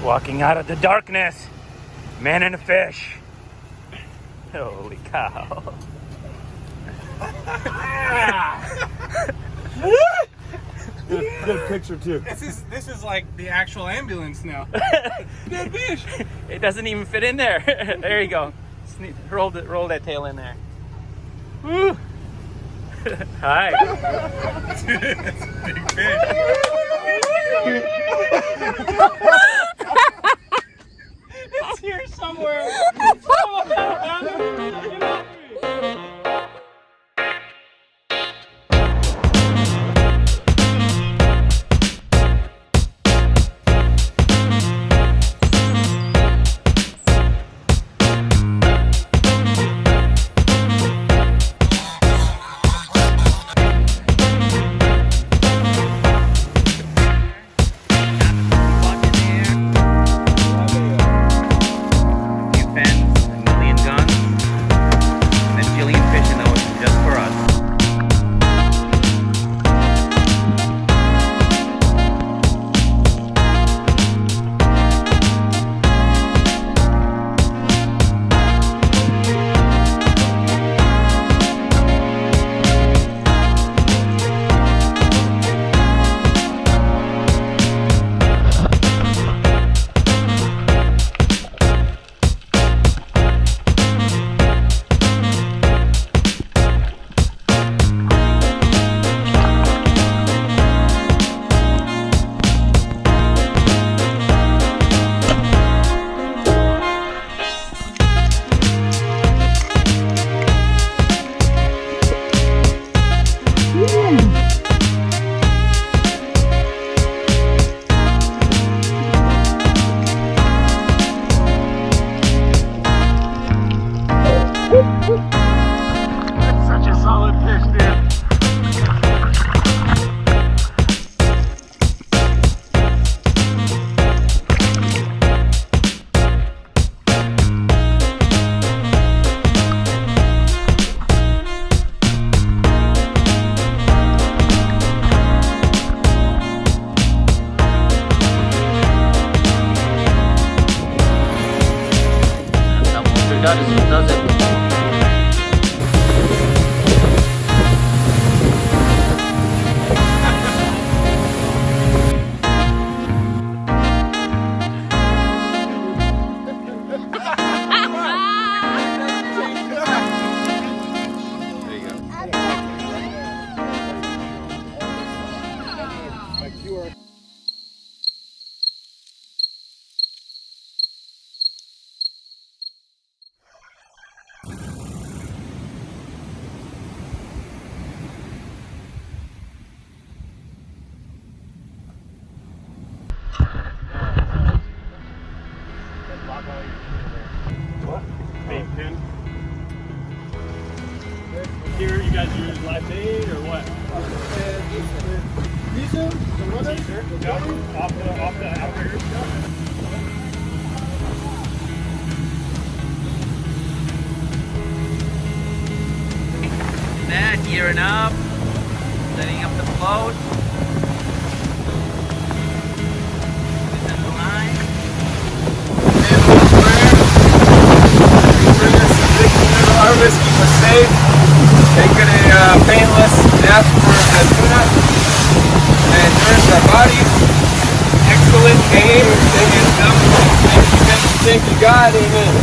Walking out of the darkness, man and a fish. Holy cow. Good picture too. This is like the actual ambulance now. Dead fish. It doesn't even fit in there. There you go. Roll that tail in there. Woo. Hi. That's a big fish. It's here somewhere. Does it? Bait pin. Here, you guys use live bait or what? Teaser? Off the outriggers. That, gearing up, setting up the float. Loosen the line. Harvest, keep us safe, make it a painless death for the tuna, and nourish our bodies. Excellent game, and think you got, amen.